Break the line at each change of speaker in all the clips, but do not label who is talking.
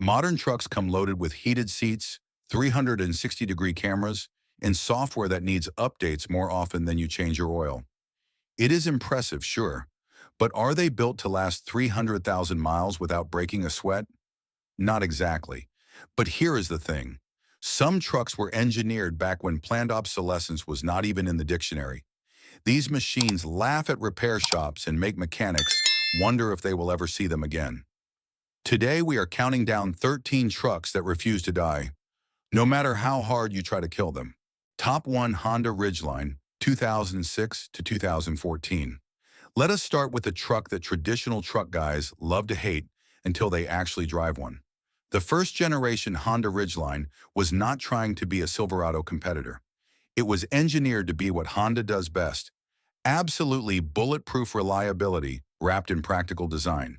Modern trucks come loaded with heated seats, 360-degree cameras, and software that needs updates more often than you change your oil. It is impressive, sure, but are they built to last 300,000 miles without breaking a sweat? Not exactly. But here is the thing. Some trucks were engineered back when planned obsolescence was not even in the dictionary. These machines laugh at repair shops and make mechanics wonder if they will ever see them again. Today, we are counting down 13 trucks that refuse to die, no matter how hard you try to kill them. Top 1 Honda Ridgeline, 2006 to 2014. Let us start with the truck that traditional truck guys love to hate until they actually drive one. The first generation Honda Ridgeline was not trying to be a Silverado competitor. It was engineered to be what Honda does best: absolutely bulletproof reliability wrapped in practical design.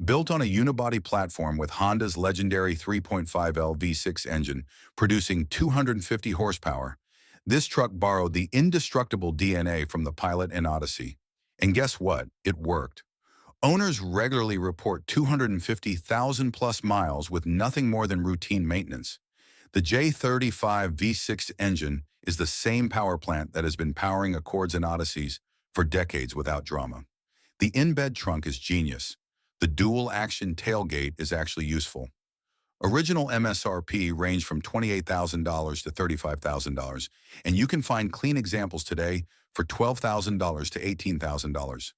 Built on a unibody platform with Honda's legendary 3.5L V6 engine producing 250 horsepower, this truck borrowed the indestructible DNA from the Pilot and Odyssey. And guess what? It worked. Owners regularly report 250,000 plus miles with nothing more than routine maintenance. The J35 V6 engine is the same power plant that has been powering Accords and Odysseys for decades without drama. The in-bed trunk is genius. The dual-action tailgate is actually useful. Original MSRP ranged from $28,000 to $35,000, and you can find clean examples today for $12,000 to $18,000.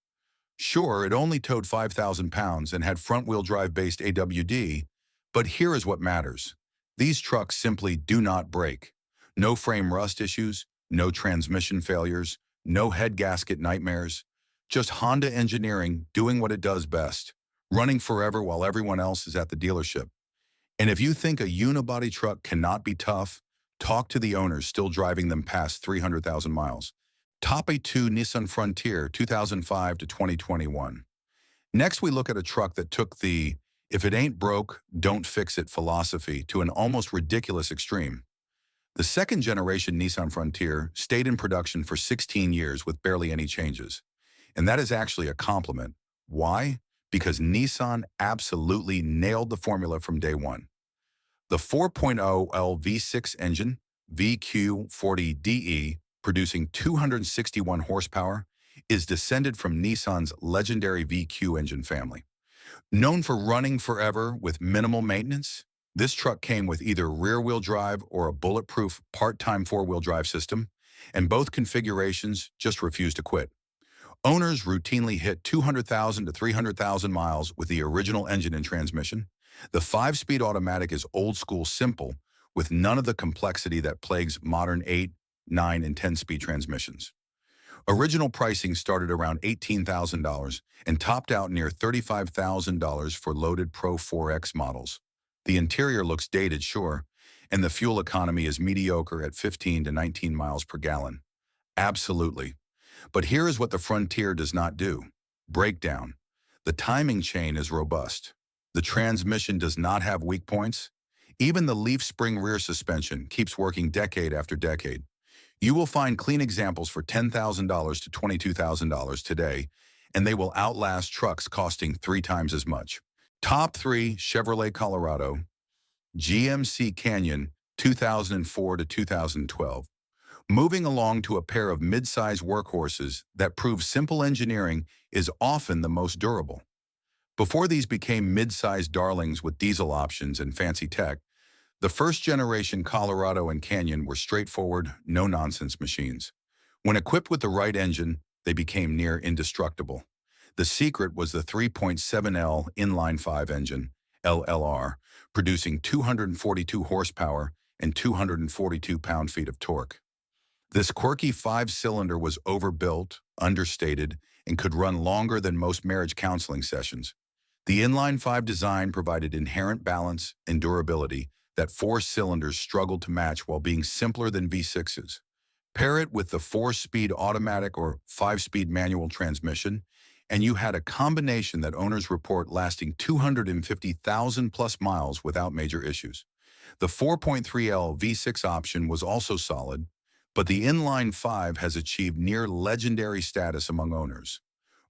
Sure, it only towed 5,000 pounds and had front-wheel drive-based AWD, but here is what matters. These trucks simply do not break. No frame rust issues, no transmission failures, no head gasket nightmares. Just Honda engineering doing what it does best, running forever while everyone else is at the dealership. And if you think a unibody truck cannot be tough, talk to the owners still driving them past 300,000 miles. Top 2 Nissan Frontier 2005 to 2021. Next, we look at a truck that took the "if it ain't broke, don't fix it" philosophy to an almost ridiculous extreme. The second generation Nissan Frontier stayed in production for 16 years with barely any changes. And that is actually a compliment. Why? Because Nissan absolutely nailed the formula from day one. The 4.0 L V6 engine, VQ40DE, producing 261 horsepower, is descended from Nissan's legendary VQ engine family. Known for running forever with minimal maintenance, this truck came with either rear-wheel drive or a bulletproof part-time four-wheel drive system, and both configurations just refused to quit. Owners routinely hit 200,000 to 300,000 miles with the original engine and transmission. The 5-speed automatic is old-school simple, with none of the complexity that plagues modern 8, 9, and 10-speed transmissions. Original pricing started around $18,000 and topped out near $35,000 for loaded Pro 4X models. The interior looks dated, sure, and the fuel economy is mediocre at 15 to 19 miles per gallon. Absolutely. But here is what the Frontier does not do: breakdown. The timing chain is robust. The transmission does not have weak points. Even the leaf spring rear suspension keeps working decade after decade. You will find clean examples for $10,000 to $22,000 today, and they will outlast trucks costing 3 times as much. Top 3 Chevrolet Colorado, GMC Canyon 2004 to 2012. Moving along to a pair of mid-size workhorses that prove simple engineering is often the most durable. Before these became mid-sized darlings with diesel options and fancy tech, the first-generation Colorado and Canyon were straightforward, no-nonsense machines. When equipped with the right engine, they became near indestructible. The secret was the 3.7L inline-5 engine, LLR, producing 242 horsepower and 242 pound-feet of torque. This quirky 5-cylinder was overbuilt, understated, and could run longer than most marriage counseling sessions. The inline-5 design provided inherent balance and durability that 4 cylinders struggled to match while being simpler than V6s. Pair it with the 4-speed automatic or 5-speed manual transmission, and you had a combination that owners report lasting 250,000 plus miles without major issues. The 4.3L V6 option was also solid, but the inline 5 has achieved near legendary status among owners.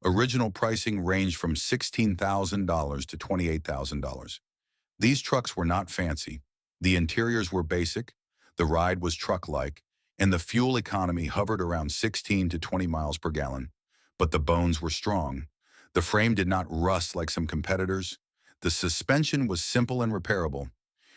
Original pricing ranged from $16,000 to $28,000. These trucks were not fancy. The interiors were basic, the ride was truck-like, and the fuel economy hovered around 16 to 20 miles per gallon. But the bones were strong. The frame did not rust like some competitors. The suspension was simple and repairable.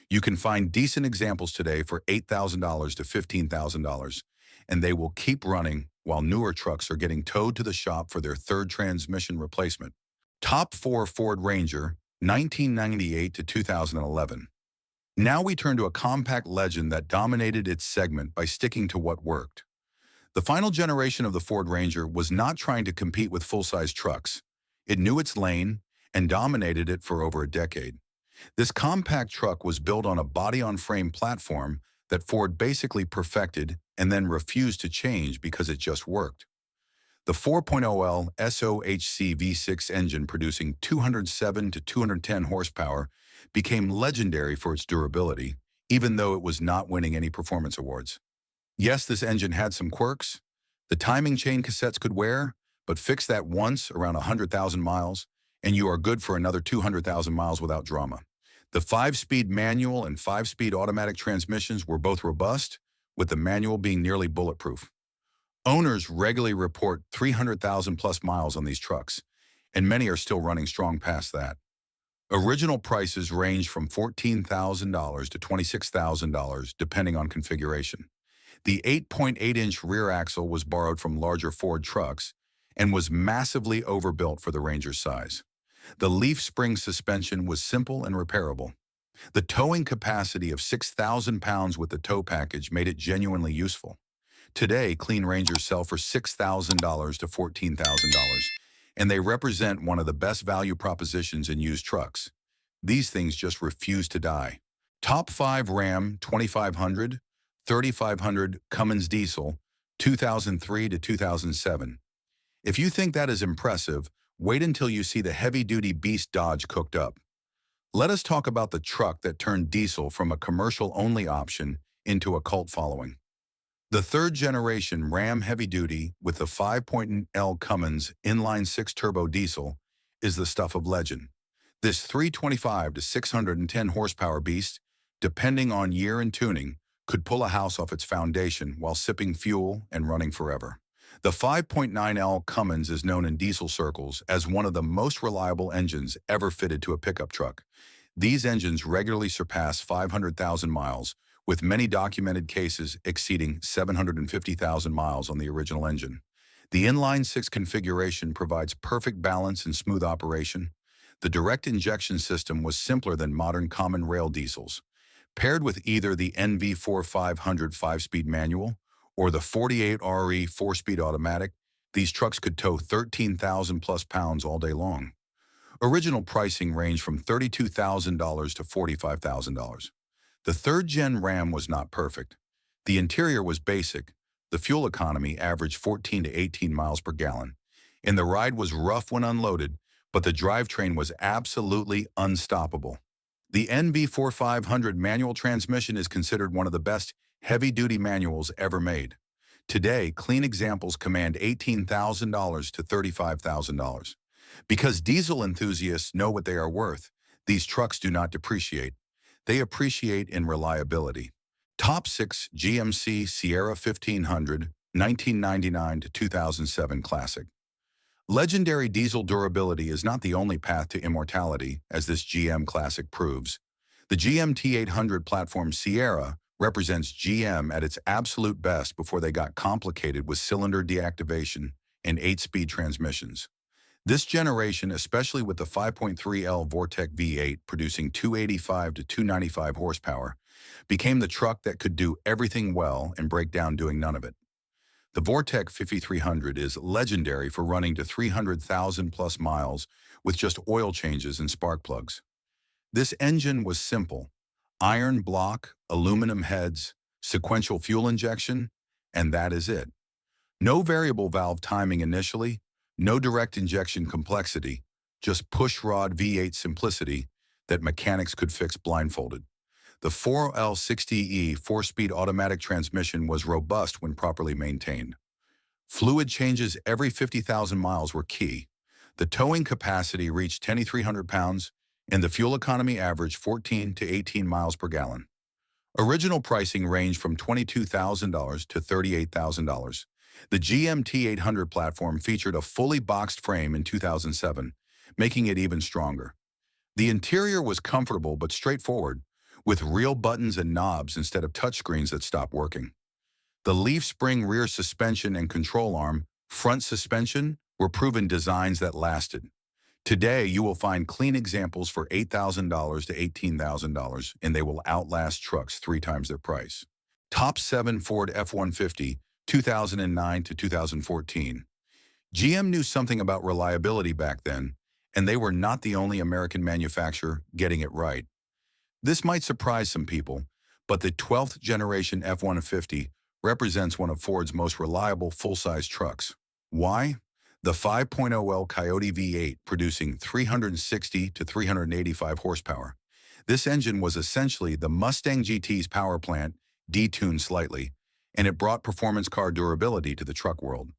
You can find decent examples today for $8,000 to $15,000, and they will keep running while newer trucks are getting towed to the shop for their third transmission replacement. Top 4 Ford Ranger, 1998 to 2011. Now we turn to a compact legend that dominated its segment by sticking to what worked. The final generation of the Ford Ranger was not trying to compete with full-size trucks. It knew its lane and dominated it for over a decade. This compact truck was built on a body-on-frame platform that Ford basically perfected and then refused to change because it just worked. The 4.0L SOHC V6 engine producing 207 to 210 horsepower became legendary for its durability, even though it was not winning any performance awards. Yes, this engine had some quirks. The timing chain cassettes could wear, but fix that once around 100,000 miles, and you are good for another 200,000 miles without drama. The 5-speed manual and 5-speed automatic transmissions were both robust, with the manual being nearly bulletproof. Owners regularly report 300,000 plus miles on these trucks, and many are still running strong past that. Original prices range from $14,000 to $26,000 depending on configuration. The 8.8-inch rear axle was borrowed from larger Ford trucks and was massively overbuilt for the Ranger's size. The leaf spring suspension was simple and repairable. The towing capacity of 6,000 pounds with the tow package made it genuinely useful. Today, clean Rangers sell for $6,000 to $14,000, and they represent one of the best value propositions in used trucks. These things just refuse to die. Top 5 Ram 2500, 3500 Cummins diesel, 2003 to 2007. If you think that is impressive, wait until you see the heavy-duty beast Dodge cooked up. Let us talk about the truck that turned diesel from a commercial-only option into a cult following. The third-generation Ram heavy-duty with the 5.0L Cummins inline-6 turbo diesel is the stuff of legend. This 325 to 610 horsepower beast, depending on year and tuning, could pull a house off its foundation while sipping fuel and running forever. The 5.9L Cummins is known in diesel circles as one of the most reliable engines ever fitted to a pickup truck. These engines regularly surpass 500,000 miles, with many documented cases exceeding 750,000 miles on the original engine. The inline-6 configuration provides perfect balance and smooth operation. The direct injection system was simpler than modern common rail diesels. Paired with either the NV4500 5-speed manual or the 48RE 4-speed automatic, these trucks could tow 13,000 plus pounds all day long. Original pricing ranged from $32,000 to $45,000. The third-gen Ram was not perfect. The interior was basic. The fuel economy averaged 14 to 18 miles per gallon, and the ride was rough when unloaded, but the drivetrain was absolutely unstoppable. The NV4500 manual transmission is considered one of the best heavy-duty manuals ever made. Today, clean examples command $18,000 to $35,000. Because diesel enthusiasts know what they are worth, these trucks do not depreciate. They appreciate in reliability. Top 6 GMC Sierra 1500, 1999 to 2007 classic. Legendary diesel durability is not the only path to immortality, as this GM classic proves. The GM T800 platform Sierra represents GM at its absolute best before they got complicated with cylinder deactivation and 8-speed transmissions. This generation, especially with the 5.3L Vortec V8 producing 285 to 295 horsepower, became the truck that could do everything well and break down doing none of it. The Vortec 5300 is legendary for running to 300,000 plus miles with just oil changes and spark plugs. This engine was simple: iron block, aluminum heads, sequential fuel injection, and that is it. No variable valve timing initially, no direct injection complexity, just push rod V8 simplicity that mechanics could fix blindfolded. The 4L60E 4-speed automatic transmission was robust when properly maintained. Fluid changes every 50,000 miles were key. The towing capacity reached 2,300 pounds, and the fuel economy averaged 14 to 18 miles per gallon. Original pricing ranged from $22,000 to $38,000. The GMT 800 platform featured a fully boxed frame in 2007, making it even stronger. The interior was comfortable but straightforward, with real buttons and knobs instead of touchscreens that stopped working. The leaf spring rear suspension and control arm, front suspension, were proven designs that lasted. Today, you will find clean examples for $8,000 to $18,000, and they will outlast trucks 3 times their price. Top 7 Ford F-150, 2009 to 2014. GM knew something about reliability back then, and they were not the only American manufacturer getting it right. This might surprise some people, but the 12th generation F-150 represents one of Ford's most reliable full-size trucks. Why? The 5.0L Coyote V8 producing 360 to 385 horsepower. This engine was essentially the Mustang GT's power plant, detuned slightly, and it brought performance car durability to the truck world.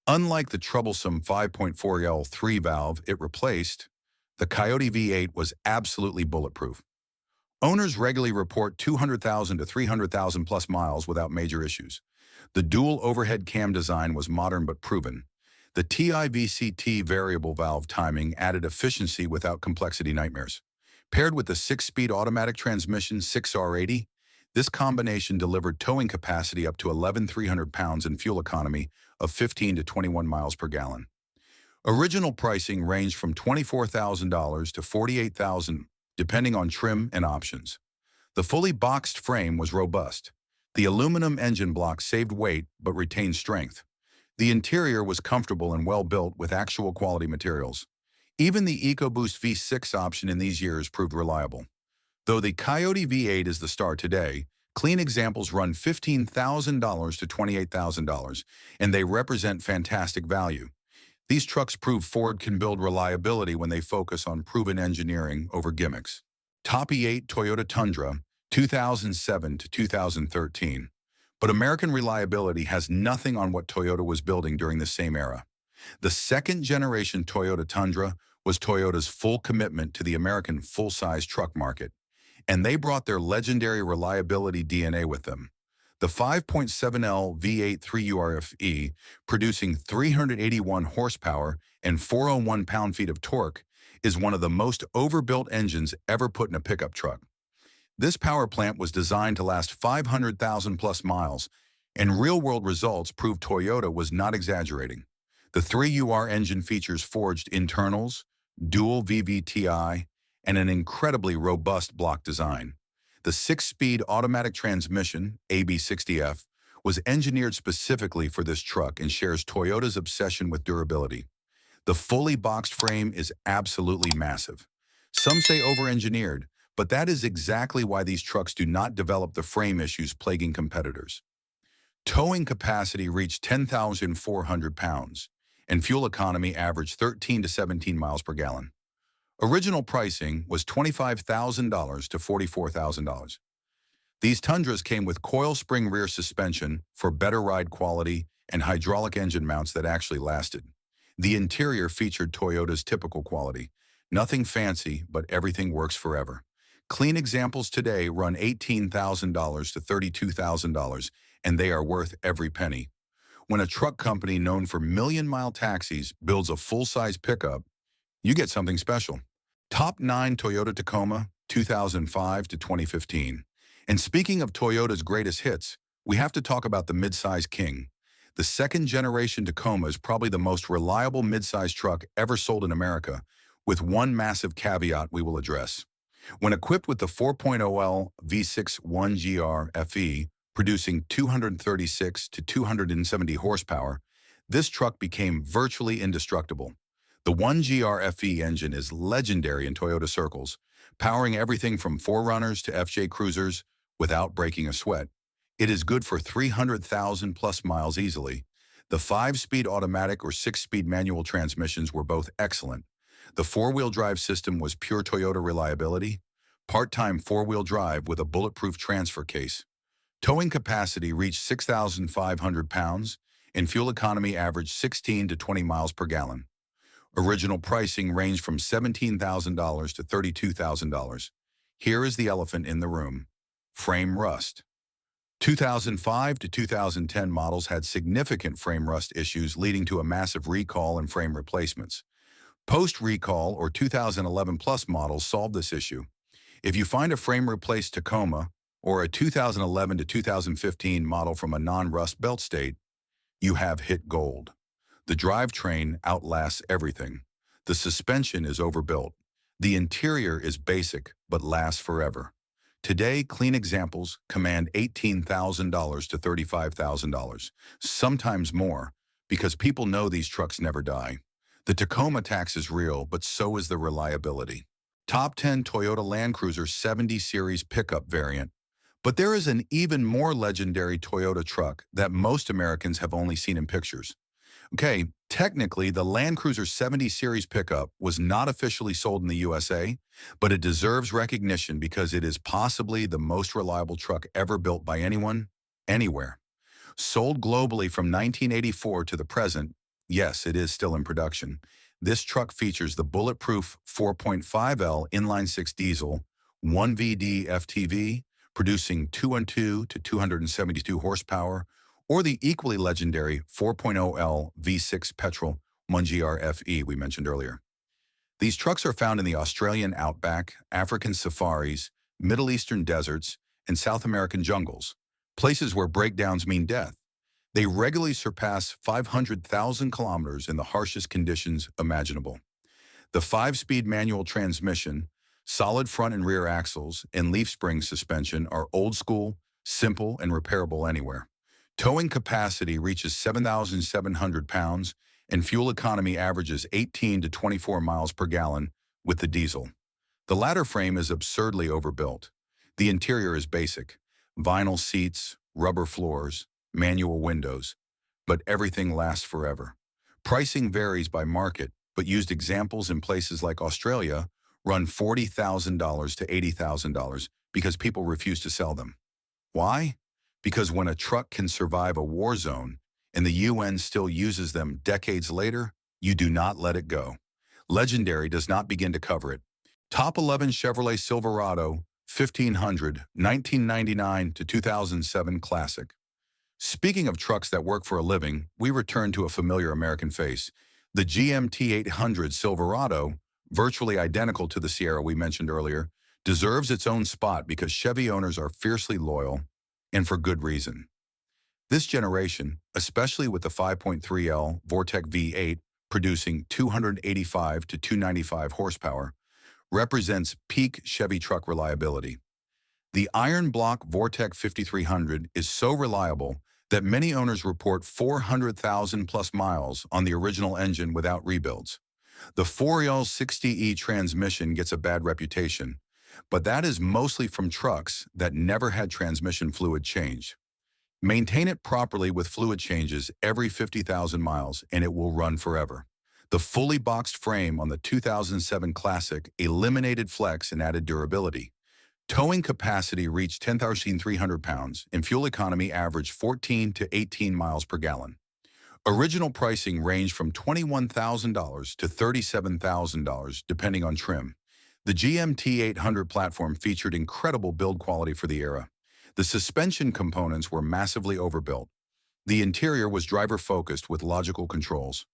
Unlike the troublesome 5.4L 3-valve it replaced, the Coyote V8 was absolutely bulletproof. Owners regularly report 200,000 to 300,000 plus miles without major issues. The dual overhead cam design was modern but proven. The TIVCT variable valve timing added efficiency without complexity nightmares. Paired with the 6-speed automatic transmission 6R80, this combination delivered towing capacity up to 11,300 pounds and fuel economy of 15 to 21 miles per gallon. Original pricing ranged from $24,000 to $48,000, depending on trim and options. The fully boxed frame was robust. The aluminum engine block saved weight but retained strength. The interior was comfortable and well-built with actual quality materials. Even the EcoBoost V6 option in these years proved reliable. Though the Coyote V8 is the star today, clean examples run $15,000 to $28,000, and they represent fantastic value. These trucks prove Ford can build reliability when they focus on proven engineering over gimmicks. Top E8 Toyota Tundra, 2007 to 2013. But American reliability has nothing on what Toyota was building during the same era. The second-generation Toyota Tundra was Toyota's full commitment to the American full-size truck market, and they brought their legendary reliability DNA with them. The 5.7L V8 3URFE, producing 381 horsepower and 401 pound-feet of torque, is one of the most overbuilt engines ever put in a pickup truck. This power plant was designed to last 500,000 plus miles, and real-world results prove Toyota was not exaggerating. The 3UR engine features forged internals, dual VVTi, and an incredibly robust block design. The 6-speed automatic transmission, AB60F, was engineered specifically for this truck and shares Toyota's obsession with durability. The fully boxed frame is absolutely massive. Some say over-engineered, but that is exactly why these trucks do not develop the frame issues plaguing competitors. Towing capacity reached 10,400 pounds, and fuel economy averaged 13 to 17 miles per gallon. Original pricing was $25,000 to $44,000. These Tundras came with coil spring rear suspension for better ride quality and hydraulic engine mounts that actually lasted. The interior featured Toyota's typical quality. Nothing fancy, but everything works forever. Clean examples today run $18,000 to $32,000, and they are worth every penny. When a truck company known for million-mile taxis builds a full-size pickup, you get something special. Top 9 Toyota Tacoma, 2005 to 2015. And speaking of Toyota's greatest hits, we have to talk about the midsize king. The second-generation Tacoma is probably the most reliable midsize truck ever sold in America, with one massive caveat we will address. When equipped with the 4.0L V6 1GR FE, producing 236 to 270 horsepower, this truck became virtually indestructible. The 1GR FE engine is legendary in Toyota circles, powering everything from 4Runners to FJ Cruisers without breaking a sweat. It is good for 300,000 plus miles easily. The 5-speed automatic or 6-speed manual transmissions were both excellent. The 4-wheel drive system was pure Toyota reliability, part-time 4-wheel drive with a bulletproof transfer case. Towing capacity reached 6,500 pounds, and fuel economy averaged 16 to 20 miles per gallon. Original pricing ranged from $17,000 to $32,000. Here is the elephant in the room: frame rust. 2005 to 2010 models had significant frame rust issues, leading to a massive recall and frame replacements. Post-recall or 2011 plus models solved this issue. If you find a frame replaced Tacoma or a 2011 to 2015 model from a non-rust belt state, you have hit gold. The drivetrain outlasts everything. The suspension is overbuilt. The interior is basic but lasts forever. Today, clean examples command $18,000 to $35,000, sometimes more, because people know these trucks never die. The Tacoma tax is real, but so is the reliability. Top 10 Toyota Land Cruiser 70 Series pickup variant. But there is an even more legendary Toyota truck that most Americans have only seen in pictures. Okay, technically, the Land Cruiser 70 Series pickup was not officially sold in the USA, but it deserves recognition because it is possibly the most reliable truck ever built by anyone, anywhere. Sold globally from 1984 to the present, yes, it is still in production. This truck features the bulletproof 4.5L inline-six diesel, 1VD FTV, producing 212 to 272 horsepower, or the equally legendary 4.0L V6 petrol 1GR FE we mentioned earlier. These trucks are found in the Australian outback, African safaris, Middle Eastern deserts, and South American jungles, places where breakdowns mean death. They regularly surpass 500,000 kilometers in the harshest conditions imaginable. The 5-speed manual transmission, solid front and rear axles, and leaf spring suspension are old school, simple, and repairable anywhere. Towing capacity reaches 7,700 pounds, and fuel economy averages 18 to 24 miles per gallon with the diesel. The latter frame is absurdly overbuilt. The interior is basic: vinyl seats, rubber floors, manual windows, but everything lasts forever. Pricing varies by market, but used examples in places like Australia run $40,000 to $80,000 because people refuse to sell them. Why? Because when a truck can survive a war zone and the UN still uses them decades later, you do not let it go. Legendary does not begin to cover it. Top 11 Chevrolet Silverado 1500 1999 to 2007 Classic. Speaking of trucks that work for a living, we return to a familiar American face. The GMT 800 Silverado, virtually identical to the Sierra we mentioned earlier, deserves its own spot because Chevy owners are fiercely loyal, and for good reason. This generation, especially with the 5.3L Vortec V8 producing 285 to 295 horsepower, represents peak Chevy truck reliability. The iron block Vortec 5300 is so reliable that many owners report 400,000 plus miles on the original engine without rebuilds. The 4L60E transmission gets a bad reputation, but that is mostly from trucks that never had transmission fluid changed. Maintain it properly with fluid changes every 50,000 miles and it will run forever. The fully boxed frame on the 2007 Classic eliminated flex and added durability. Towing capacity reached 10,300 pounds and fuel economy averaged 14 to 18 miles per gallon. Original pricing ranged from $21,000 to $37,000 depending on trim. The GMT 800 platform featured incredible build quality for the era. The suspension components were massively overbuilt. The interior was driver-focused with logical controls.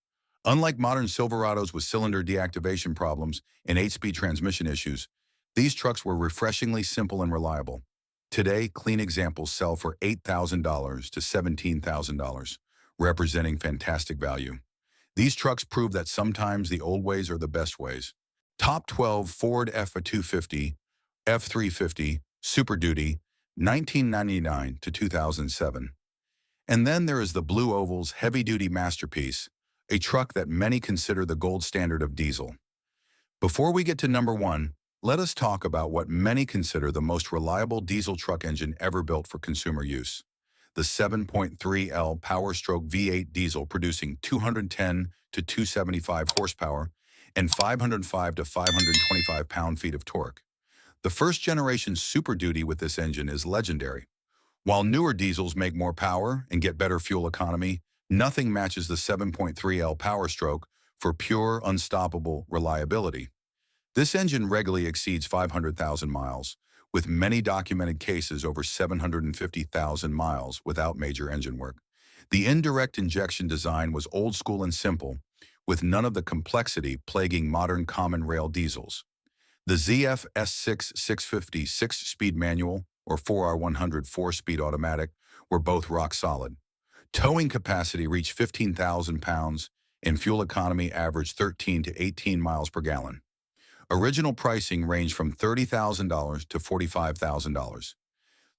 Unlike modern Silverados with cylinder deactivation problems and 8-speed transmission issues, these trucks were refreshingly simple and reliable. Today, clean examples sell for $8,000 to $17,000, representing fantastic value. These trucks prove that sometimes the old ways are the best ways. Top 12 Ford F-250, F-350, Super Duty, 1999 to 2007. And then there is the Blue Oval's heavy-duty masterpiece, a truck that many consider the gold standard of diesel. Before we get to number one, let us talk about what many consider the most reliable diesel truck engine ever built for consumer use. The 7.3L Power-Stroke V8 diesel producing 210 to 275 horsepower and 505 to 525 pound-feet of torque. The first-generation Super Duty with this engine is legendary. While newer diesels make more power and get better fuel economy, nothing matches the 7.3L Power Stroke for pure, unstoppable reliability. This engine regularly exceeds 500,000 miles, with many documented cases over 750,000 miles without major engine work. The indirect injection design was old school and simple, with none of the complexity plaguing modern common rail diesels. The ZF S6 650 6-speed manual or 4R100 4-speed automatic were both rock solid. Towing capacity reached 15,000 pounds and fuel economy averaged 13 to 18 miles per gallon. Original pricing ranged from $30,000 to $45,000.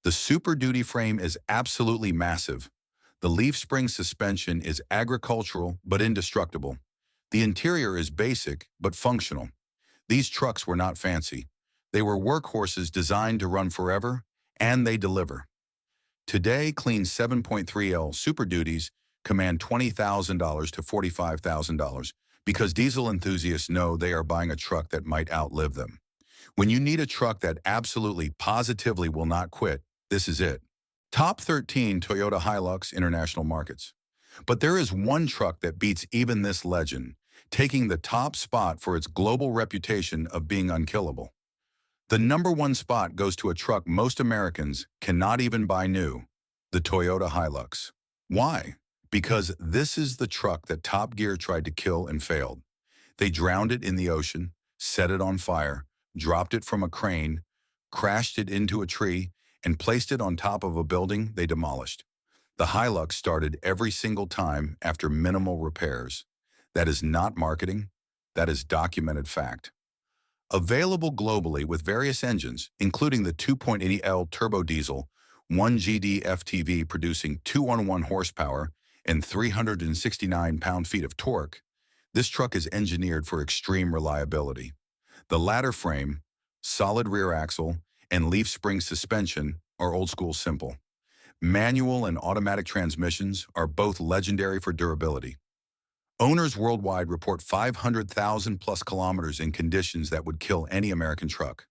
The Super Duty frame is absolutely massive. The leaf spring suspension is agricultural but indestructible. The interior is basic but functional. These trucks were not fancy. They were workhorses designed to run forever, and they deliver. Today, clean 7.3L Super Duties command $20,000 to $45,000 because diesel enthusiasts know they are buying a truck that might outlive them. When you need a truck that absolutely positively will not quit, this is it. Top 13 Toyota Hilux International Markets. But there is one truck that beats even this legend, taking the top spot for its global reputation of being unkillable. The number one spot goes to a truck most Americans cannot even buy new, the Toyota Hilux. Why? Because this is the truck that Top Gear tried to kill and failed. They drowned it in the ocean, set it on fire, dropped it from a crane, crashed it into a tree, and placed it on top of a building they demolished. The Hilux started every single time after minimal repairs. That is not marketing. That is documented fact. Available globally with various engines, including the 2.80L turbo diesel, 1GD FTV producing 211 horsepower and 369 pound-feet of torque, this truck is engineered for extreme reliability. The ladder frame, solid rear axle, and leaf spring suspension are old-school simple. Manual and automatic transmissions are both legendary for durability. Owners worldwide report 500,000 plus kilometers in conditions that would kill any American truck.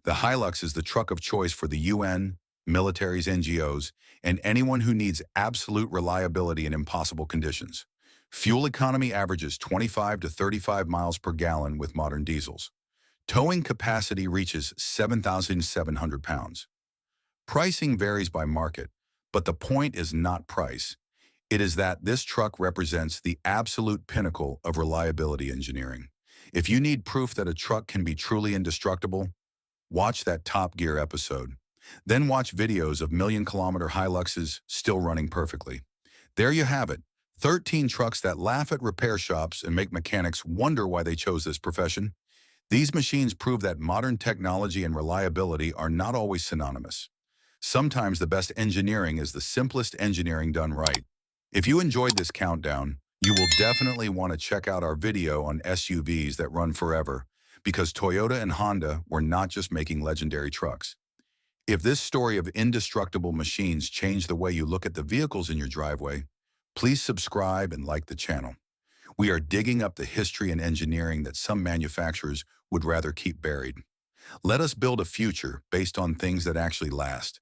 The Hilux is the truck of choice for the UN, militaries, NGOs, and anyone who needs absolute reliability in impossible conditions. Fuel economy averages 25 to 35 miles per gallon with modern diesels. Towing capacity reaches 7,700 pounds. Pricing varies by market, but the point is not price. It is that this truck represents the absolute pinnacle of reliability engineering. If you need proof that a truck can be truly indestructible, watch that Top Gear episode. Then watch videos of million-kilometer Hiluxes still running perfectly. There you have it, 13 trucks that laugh at repair shops and make mechanics wonder why they chose this profession. These machines prove that modern technology and reliability are not always synonymous. Sometimes the best engineering is the simplest engineering done right. If you enjoyed this countdown, you will definitely want to check out our video on SUVs that run forever, because Toyota and Honda were not just making legendary trucks. If this story of indestructible machines changed the way you look at the vehicles in your driveway, please subscribe and like the channel. We are digging up the history and engineering that some manufacturers would rather keep buried. Let us build a future based on things that actually last.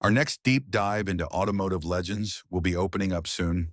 Our next deep dive into automotive legends will be opening up soon.